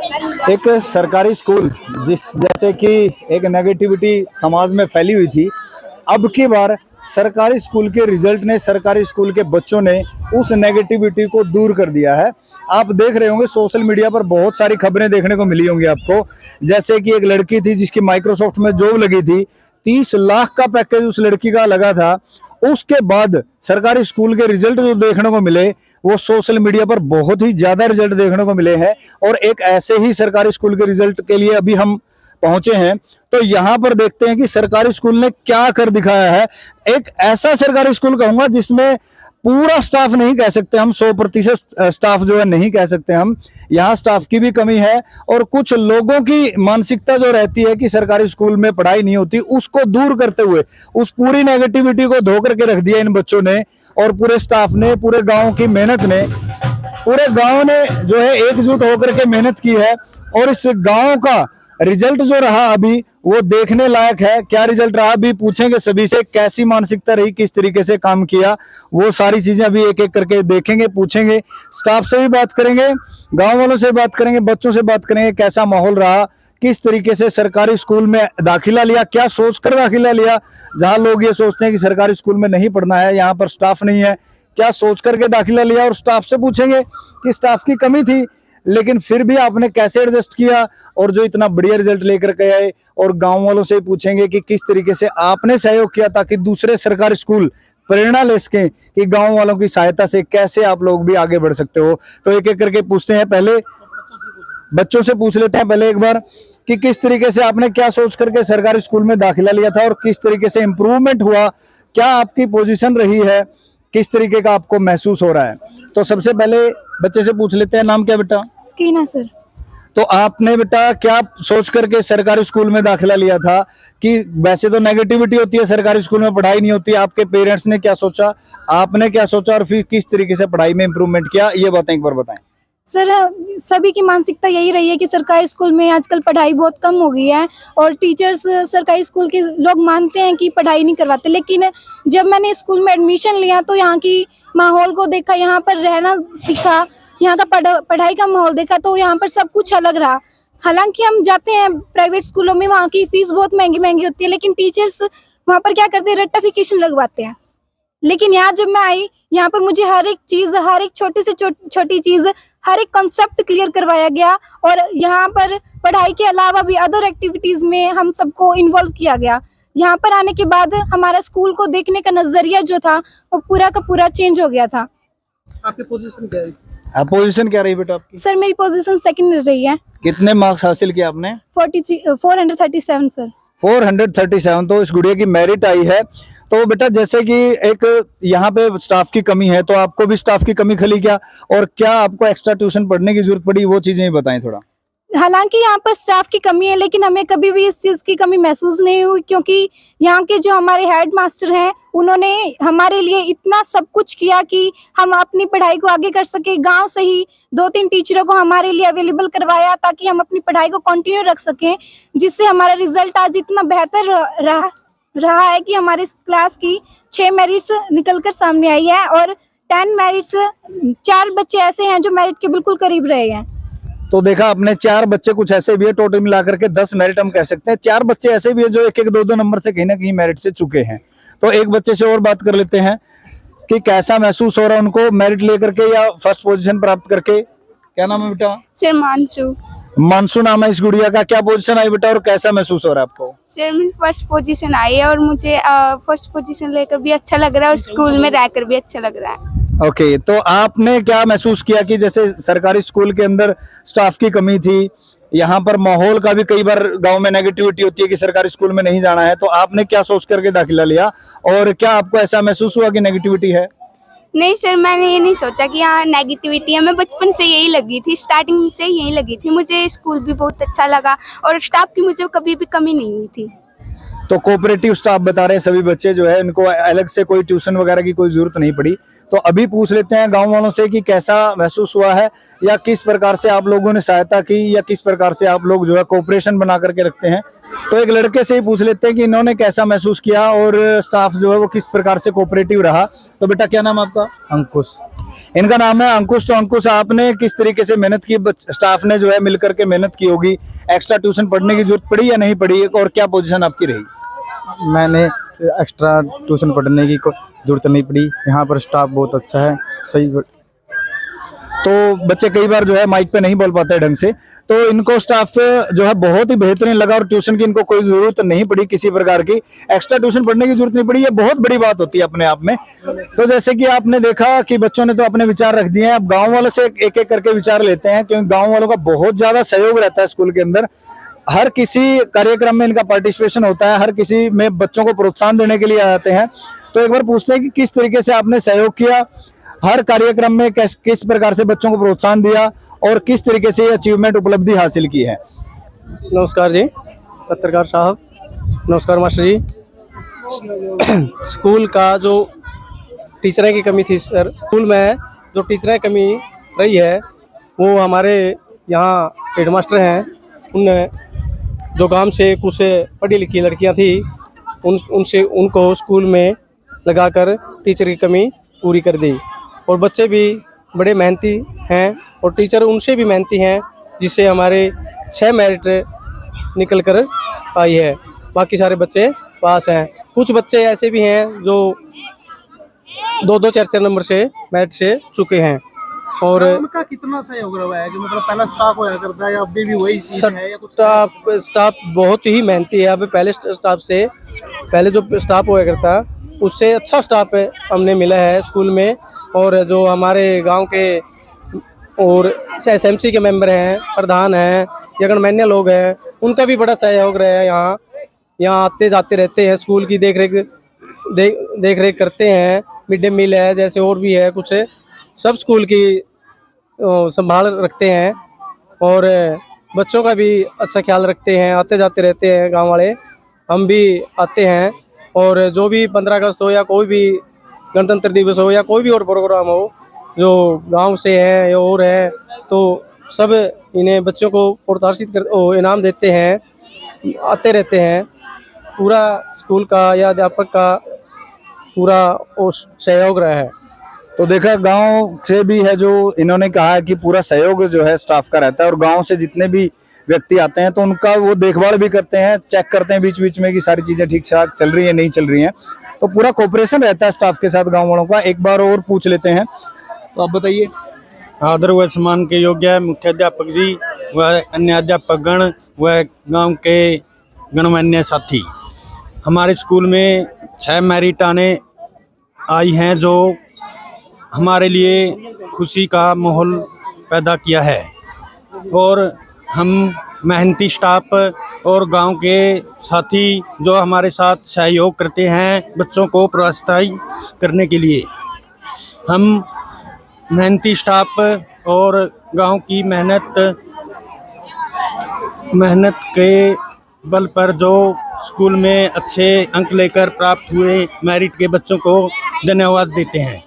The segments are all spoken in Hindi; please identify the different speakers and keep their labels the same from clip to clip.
Speaker 1: एक सरकारी स्कूल जैसे कि एक नेगेटिविटी समाज में फैली हुई थी, अब की बार सरकारी स्कूल के रिजल्ट ने, सरकारी स्कूल के बच्चों ने उस नेगेटिविटी को दूर कर दिया है। आप देख रहे होंगे सोशल मीडिया पर बहुत सारी खबरें देखने को मिली होंगी आपको। जैसे कि एक लड़की थी जिसकी माइक्रोसॉफ्ट में जॉब लगी थी, 30 लाख का पैकेज उस लड़की का लगा था। उसके बाद सरकारी स्कूल के रिजल्ट जो देखने को मिले वो सोशल मीडिया पर बहुत ही ज्यादा रिजल्ट देखने को मिले हैं। और एक ऐसे ही सरकारी स्कूल के रिजल्ट के लिए अभी हम पहुंचे हैं, तो यहां पर देखते हैं कि सरकारी स्कूल ने क्या कर दिखाया है। एक ऐसा सरकारी स्कूल कहूंगा जिसमें पूरा स्टाफ नहीं कह सकते हम, 100% स्टाफ जो है नहीं कह सकते हम, यहाँ स्टाफ की भी कमी है। और कुछ लोगों की मानसिकता जो रहती है कि सरकारी स्कूल में पढ़ाई नहीं होती, उसको दूर करते हुए उस पूरी नेगेटिविटी को धो करके रख दिया इन बच्चों ने और पूरे स्टाफ ने, पूरे गांव की मेहनत ने, पूरे गांव ने जो है एकजुट होकर के मेहनत की है। और इस गांव का रिजल्ट जो रहा अभी वो देखने लायक है। क्या रिजल्ट रहा अभी पूछेंगे सभी से, कैसी मानसिकता रही, किस तरीके से काम किया, वो सारी चीजें अभी एक एक करके देखेंगे, पूछेंगे। स्टाफ से भी बात करेंगे, गांव वालों से बात करेंगे, बच्चों से बात करेंगे, कैसा माहौल रहा, किस तरीके से सरकारी स्कूल में दाखिला लिया, क्या सोचकर दाखिला लिया। जहां लोग ये सोचते हैं कि सरकारी स्कूल में नहीं पढ़ना है, यहाँ पर स्टाफ नहीं है, क्या सोच करके दाखिला लिया। और स्टाफ से पूछेंगे कि स्टाफ की कमी थी लेकिन फिर भी आपने कैसे एडजस्ट किया और जो इतना बढ़िया रिजल्ट लेकर के आए। और गांव वालों से पूछेंगे कि किस तरीके से आपने सहयोग किया ताकि दूसरे सरकारी स्कूल प्रेरणा ले सकें कि गांव वालों की सहायता से कैसे आप लोग भी आगे बढ़ सकते हो। तो एक एक करके पूछते हैं, पहले बच्चों से पूछ लेते हैं पहले एक बार कि किस तरीके से आपने क्या सोच करके सरकारी स्कूल में दाखिला लिया था और किस तरीके से इम्प्रूवमेंट हुआ, क्या आपकी पोजीशन रही है, किस तरीके का आपको महसूस हो रहा है। तो सबसे पहले बच्चे से पूछ लेते हैं, नाम क्या बेटा?
Speaker 2: स्कीना सर।
Speaker 1: तो आपने बेटा क्या सोच करके सरकारी स्कूल में दाखिला लिया था? कि वैसे तो नेगेटिविटी होती है सरकारी स्कूल में पढ़ाई नहीं होती, आपके पेरेंट्स ने क्या सोचा, आपने क्या सोचा और फिर किस तरीके से पढ़ाई में इम्प्रूवमेंट किया, ये बातें एक बार बताएं।
Speaker 2: सर, सभी की मानसिकता यही रही है कि सरकारी स्कूल में आजकल पढ़ाई बहुत कम हो गई है और टीचर्स सरकारी स्कूल के लोग मानते हैं कि पढ़ाई नहीं करवाते। लेकिन जब मैंने स्कूल में एडमिशन लिया तो यहाँ की माहौल को देखा, यहाँ पर रहना सीखा, यहाँ का पढ़ाई का माहौल देखा तो यहाँ पर सब कुछ अलग रहा। हालांकि हम जाते हैं प्राइवेट स्कूलों में, वहाँ की फीस बहुत महंगी महंगी होती है, लेकिन टीचर्स वहाँ पर क्या करते हैं, रट्टाफिकेशन लगवाते हैं। लेकिन यहाँ जब मैं आई, यहाँ पर मुझे हर एक चीज़, हर एक छोटी से छोटी चीज़, हर एक कॉन्सेप्ट क्लियर करवाया गया। और यहाँ पर पढ़ाई के अलावा भी अदर एक्टिविटीज़ में हम सबको इन्वॉल्व किया गया। यहाँ पर आने के बाद हमारा स्कूल को देखने का नज़रिया जो था वो पूरा का पूरा चेंज हो गया था।
Speaker 1: आपकी पोजीशन क्या है? पोजीशन क्या रही बेटा आपकी?
Speaker 2: सर, मेरी पोजीशन सेकंड रही है।
Speaker 1: कितने मार्क्स हासिल किए आपने?
Speaker 2: 437 सर।
Speaker 1: 437। तो इस गुड़िया की मेरिट आई है। तो बेटा जैसे कि एक यहाँ पे स्टाफ की कमी है, तो आपको भी स्टाफ की कमी खली क्या, और क्या आपको एक्स्ट्रा ट्यूशन पढ़ने की जरूरत पड़ी, वो चीजें बताएं थोड़ा।
Speaker 2: हालांकि यहाँ पर स्टाफ की कमी है लेकिन हमें कभी भी इस चीज़ की कमी महसूस नहीं हुई, क्योंकि यहाँ के जो हमारे हेड मास्टर हैं उन्होंने हमारे लिए इतना सब कुछ किया कि हम अपनी पढ़ाई को आगे कर सके। गांव से ही 2-3 टीचरों को हमारे लिए अवेलेबल करवाया ताकि हम अपनी पढ़ाई को कंटिन्यू रख सकें, जिससे हमारा रिजल्ट आज इतना बेहतर रहा है कि हमारे क्लास की 6 मेरिट्स निकल कर सामने आई है और 10 मेरिट्स, 4 बच्चे ऐसे हैं जो मेरिट के बिल्कुल करीब रहे हैं।
Speaker 1: तो देखा अपने 4 बच्चे कुछ ऐसे भी है, टोटल मिलाकर के 10 मेरिट हम कह सकते हैं। 4 बच्चे ऐसे भी है जो 1-1, 2-2 नंबर से कहीं ना कहीं मेरिट से चुके हैं। तो एक बच्चे से और बात कर लेते हैं कि कैसा महसूस हो रहा है उनको मेरिट लेकर के या फर्स्ट पोजीशन प्राप्त करके। क्या नाम है बेटा?
Speaker 2: सर, मानसू।
Speaker 1: मानसू नाम है इस गुड़िया का। क्या पोजीशन आई बेटा और कैसा महसूस हो रहा है आपको?
Speaker 2: सर, मेरी फर्स्ट पोजीशन आई है और मुझे फर्स्ट पोजीशन लेकर भी अच्छा लग रहा है और स्कूल में रहकर भी अच्छा लग रहा है।
Speaker 1: ओके, तो आपने क्या महसूस किया कि जैसे सरकारी स्कूल के अंदर स्टाफ की कमी थी, यहाँ पर माहौल का भी कई बार गांव में नेगेटिविटी होती है कि सरकारी स्कूल में नहीं जाना है, तो आपने क्या सोच करके दाखिला लिया और क्या आपको ऐसा महसूस हुआ कि नेगेटिविटी है?
Speaker 2: नहीं सर, मैंने ये नहीं सोचा कि यहाँ नेगेटिविटी है। मैं बचपन से यही लगी थी, स्टार्टिंग से यही लगी थी। मुझे स्कूल भी बहुत अच्छा लगा और स्टाफ की मुझे कभी भी कमी नहीं हुई थी।
Speaker 1: तो कोऑपरेटिव स्टाफ बता रहे हैं सभी बच्चे जो है, इनको अलग से कोई ट्यूशन वगैरह की कोई जरूरत नहीं पड़ी। तो अभी पूछ लेते हैं गांव वालों से कि कैसा महसूस हुआ है या किस प्रकार से आप लोगों ने सहायता की या किस प्रकार से आप लोग जो है कोऑपरेशन बना करके रखते हैं। तो एक लड़के से ही पूछ लेते हैं कि इन्होंने कैसा महसूस किया और स्टाफ जो है वो किस प्रकार से कोऑपरेटिव रहा। तो बेटा क्या नाम आपका?
Speaker 3: अंकुश।
Speaker 1: इनका नाम है अंकुश। तो अंकुश, आपने किस तरीके से मेहनत की, स्टाफ ने जो है मिलकर के मेहनत की होगी, एक्स्ट्रा ट्यूशन पढ़ने की जरूरत पड़ी या नहीं पड़ी, और क्या पोजीशन आपकी रही?
Speaker 3: मैंने एक्स्ट्रा ट्यूशन पढ़ने की जरूरत नहीं पड़ी, यहाँ पर स्टाफ बहुत अच्छा है, सही।
Speaker 1: तो बच्चे कई बार जो है माइक पे नहीं बोल पाते ढंग से, तो इनको स्टाफ जो है बहुत ही बेहतरीन लगा और ट्यूशन की इनको कोई जरूरत नहीं पड़ी, किसी प्रकार की एक्स्ट्रा ट्यूशन पढ़ने की जरूरत नहीं पड़ी। ये बहुत बड़ी बात होती है अपने आप में। तो जैसे कि आपने देखा कि बच्चों ने तो अपने विचार रख दिए हैं, अब गाँव वालों से एक एक करके विचार लेते हैं, क्योंकि गाँव वालों का बहुत ज्यादा सहयोग रहता है स्कूल के अंदर। हर किसी कार्यक्रम में इनका पार्टिसिपेशन होता है, हर किसी में बच्चों को प्रोत्साहन देने के लिए आते हैं। तो एक बार पूछते हैं कि किस तरीके से आपने सहयोग किया, हर कार्यक्रम में किस प्रकार से बच्चों को प्रोत्साहन दिया और किस तरीके से अचीवमेंट उपलब्धि हासिल की है।
Speaker 4: नमस्कार जी पत्रकार साहब, नमस्कार मास्टर जी। स्कूल का जो टीचरों की कमी थी सर, स्कूल में जो टीचरें की कमी रही है वो हमारे यहाँ हेडमास्टर हैं, उनने जो गांव से कुछ पढ़ी लिखी लड़कियां थी उनको स्कूल में लगाकर टीचर की कमी पूरी कर दी। और बच्चे भी बड़े मेहनती हैं और टीचर उनसे भी मेहनती हैं, जिससे हमारे 6 मेरिट निकल कर आई है। बाकी सारे बच्चे पास हैं। कुछ बच्चे ऐसे भी हैं जो 2-2 4-4 नंबर से मेरिट से चुके हैं। और
Speaker 5: उनका कितना सहयोग रहा है कि मतलब पहला स्टाफ होया करता है या अभी भी वही चीज है या कुछ?
Speaker 4: स्टाफ बहुत ही मेहनती है। अभी पहले स्टाफ से, पहले जो स्टाफ हुआ करता उससे अच्छा स्टाफ हमने मिला है स्कूल में। और जो हमारे गांव के और SMC के मेंबर हैं, प्रधान हैं या गणमान्य लोग हैं, उनका भी बड़ा सहयोग रहा है। यहाँ आते जाते रहते हैं, स्कूल की देख रेख करते हैं। मिड डे मील है, जैसे और भी है कुछ, सब स्कूल की संभाल रखते हैं और बच्चों का भी अच्छा ख्याल रखते हैं। आते जाते रहते हैं गांव वाले, हम भी आते हैं। और जो भी 15 अगस्त हो या कोई भी गणतंत्र दिवस हो या कोई भी और प्रोग्राम हो जो गांव से है या और है, तो सब इन्हें बच्चों को प्रोत्साहित कर इनाम देते हैं, आते रहते हैं। पूरा स्कूल का या अध्यापक का पूरा सहयोग रहा है।
Speaker 1: तो देखा, गांव से भी है जो इन्होंने कहा है कि पूरा सहयोग जो है स्टाफ का रहता है, और गांव से जितने भी व्यक्ति आते हैं तो उनका वो देखभाल भी करते हैं, चेक करते हैं बीच बीच में कि सारी चीजें ठीक ठाक चल रही है नहीं चल रही हैं। तो पूरा कोऑपरेशन रहता है स्टाफ के साथ गांव वालों का। एक बार और पूछ लेते हैं, तो आप बताइए।
Speaker 6: आदर व सम्मान के योग्य मुख्य अध्यापक जी व अन्य अध्यापक गण व गांव के गणमान्य साथी, हमारे स्कूल में 6 मेरिट आई हैं जो हमारे लिए खुशी का माहौल पैदा किया है। और हम मेहनती स्टाफ और गांव के साथी जो हमारे साथ सहयोग करते हैं बच्चों को प्रोत्साहित करने के लिए, हम मेहनती स्टाफ और गांव की मेहनत के बल पर जो स्कूल में अच्छे अंक लेकर प्राप्त हुए मेरिट के बच्चों को धन्यवाद देते हैं।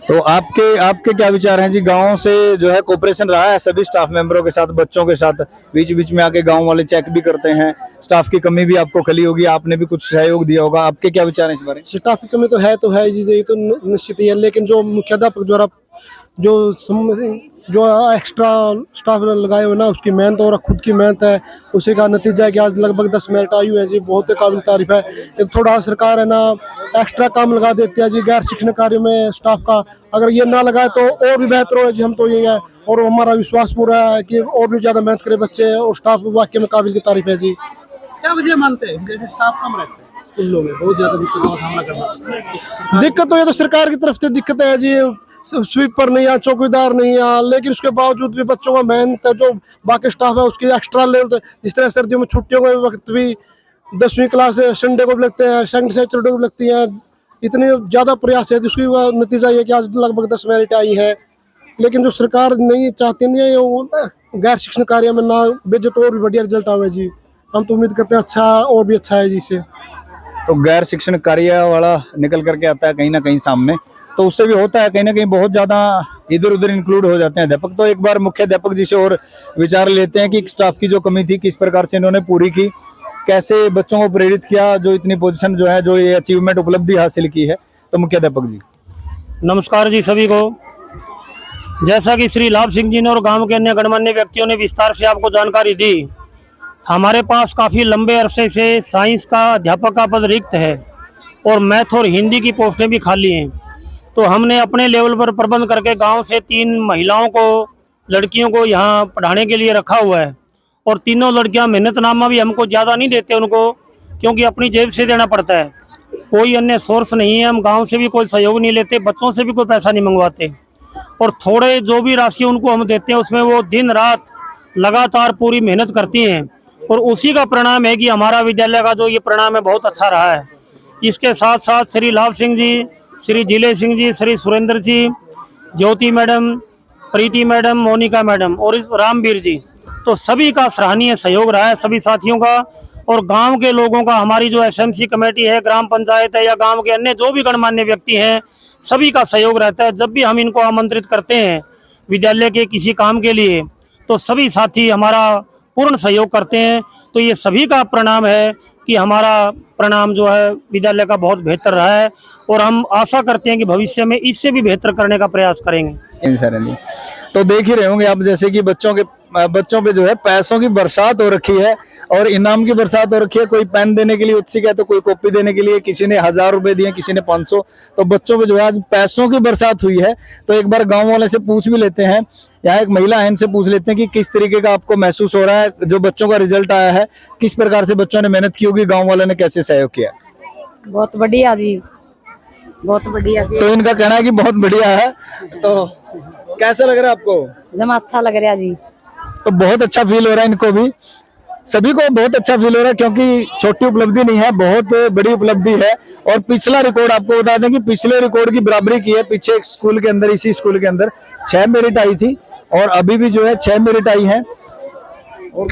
Speaker 1: तो आपके क्या विचार हैं जी? गांव से जो है कोऑपरेशन रहा है सभी स्टाफ मेंबरों के साथ, बच्चों के साथ, बीच बीच में आके गांव वाले चेक भी करते हैं, स्टाफ की कमी भी आपको खली होगी, आपने भी कुछ सहयोग दिया होगा, आपके क्या विचार हैं इस बारे में?
Speaker 5: स्टाफ की कमी तो है जी, ये तो निश्चित ही है। लेकिन जो मुख्याध्यापक द्वारा जो एक्स्ट्रा स्टाफ लगाए हुए ना, उसकी मेहनत और खुद की मेहनत है, उसी का नतीजा है कि आज लगभग 10 मेरिट आई हुई है जी। बहुत ही काबिल तारीफ है। एक थोड़ा सरकार है ना एक्स्ट्रा काम लगा देती है जी गैर शिक्षण कार्य में स्टाफ का, अगर ये ना लगाए तो और भी बेहतर हो जी। हम तो यही है और हमारा विश्वास पूरा है कि और भी ज़्यादा मेहनत करे बच्चे और स्टाफ वाकई में काबिल की तारीफ है जी। क्या वजह मानते हैं जैसे स्टाफ कम रहते हैं स्कूलों में, बहुत ज़्यादा दिक्कतों का सामना करना? दिक्कत तो ये तो सरकार की तरफ से दिक्कत है जी, स्वीपर नहीं है, चौकीदार नहीं है, लेकिन उसके बावजूद भी बच्चों का मेहनत जो बाकी स्टाफ है उसकी एक्स्ट्रा लेवल, जिस तरह सर्दियों में छुट्टियों के वक्त भी 10वीं क्लास संडे को भी लगते हैं, सेकंड सैटरडे को भी लगती हैं, इतने ज़्यादा प्रयास है जिसकी नतीजा ये कि आज लगभग 10 मेरिट आई है। लेकिन जो सरकार नहीं चाहती नहीं है वो गैर शिक्षण कार्य में ना भेजे तो और भी बढ़िया रिजल्ट आवे जी। हम तो उम्मीद करते हैं अच्छा और भी अच्छा है जी इससे।
Speaker 1: तो गैर शिक्षण कार्य वाला निकल करके आता है कहीं ना कहीं सामने, तो उससे भी होता है कहीं ना कहीं बहुत ज़्यादा इधर उधर इंक्लूड हो जाते हैं अध्यापक। तो एक बार मुख्य अध्यापक जी से और विचार लेते हैं कि स्टाफ की जो कमी थी किस प्रकार से इन्होंने पूरी की। कैसे बच्चों को प्रेरित किया जो इतनी पोजीशन जो है, जो ये अचीवमेंट उपलब्धि हासिल की है? तो मुख्याध्यापक जी।
Speaker 7: नमस्कार जी सभी को। जैसा कि श्री लाभ सिंह जी ने और गांव के अन्य गणमान्य व्यक्तियों ने विस्तार से आपको जानकारी दी, हमारे पास काफ़ी लंबे अरसे से साइंस का अध्यापक का पद रिक्त है और मैथ और हिंदी की पोस्टें भी खाली हैं। तो हमने अपने लेवल पर प्रबंध करके गांव से 3 महिलाओं को, लड़कियों को यहाँ पढ़ाने के लिए रखा हुआ है। और तीनों लड़कियाँ मेहनतनामा भी हमको ज़्यादा नहीं देते उनको, क्योंकि अपनी जेब से देना पड़ता है, कोई अन्य सोर्स नहीं है। हम गांव से भी कोई सहयोग नहीं लेते, बच्चों से भी कोई पैसा नहीं मंगवाते। और थोड़े जो भी राशि उनको हम देते हैं उसमें वो दिन रात लगातार पूरी मेहनत करती हैं, और उसी का परिणाम है कि हमारा विद्यालय का जो ये परिणाम है बहुत अच्छा रहा है। इसके साथ साथ श्री लाभ सिंह जी, श्री जिले सिंह जी, श्री सुरेंद्र जी, ज्योति मैडम, प्रीति मैडम, मोनिका मैडम और इस रामवीर जी, तो सभी का सराहनीय सहयोग रहा है, सभी साथियों का और गांव के लोगों का। हमारी जो एसएमसी कमेटी है, ग्राम पंचायत है या गांव के अन्य जो भी गणमान्य व्यक्ति हैं, सभी का सहयोग रहता है। जब भी हम इनको आमंत्रित करते हैं विद्यालय के किसी काम के लिए, तो सभी साथी हमारा पूर्ण सहयोग करते हैं। तो ये सभी का परिणाम है कि हमारा परिणाम जो है विद्यालय का बहुत बेहतर रहा है, और हम आशा करते हैं कि भविष्य में इससे भी बेहतर करने का प्रयास करेंगे।
Speaker 1: तो देख ही रहे होंगे आप, जैसे कि बच्चों पे जो है पैसों की बरसात हो रखी है और इनाम की बरसात हो रखी है। कोई पेन देने के लिए उत्सुक है, तो कोई कॉपी देने के लिए, किसी ने 1000 रुपए दिए, किसी ने 500। तो बच्चों पे जो है आज पैसों की बरसात हुई है। तो एक बार गांव वाले से पूछ भी लेते हैं, यहाँ एक महिला है, इनसे पूछ लेते हैं कि किस तरीके का आपको महसूस हो रहा है, जो बच्चों का रिजल्ट आया है, किस प्रकार से बच्चों ने मेहनत की होगी, गाँव वालों ने कैसे सहयोग किया?
Speaker 8: बहुत बढ़िया जी, बहुत बढ़िया।
Speaker 1: तो इनका कहना है कि बहुत बढ़िया है। तो कैसा लग रहा है आपको?
Speaker 8: जमा अच्छा लग रहा है जी।
Speaker 1: तो बहुत अच्छा फील हो रहा है इनको भी, सभी को बहुत अच्छा फील हो रहा है, क्योंकि छोटी उपलब्धि नहीं है, बहुत बड़ी उपलब्धि है। और पिछला रिकॉर्ड आपको बता दें कि पिछले रिकॉर्ड की बराबरी की है। पीछे एक स्कूल के अंदर, इसी स्कूल के अंदर 6 मेरिट आई थी और अभी भी जो है 6 मेरिट आई है। और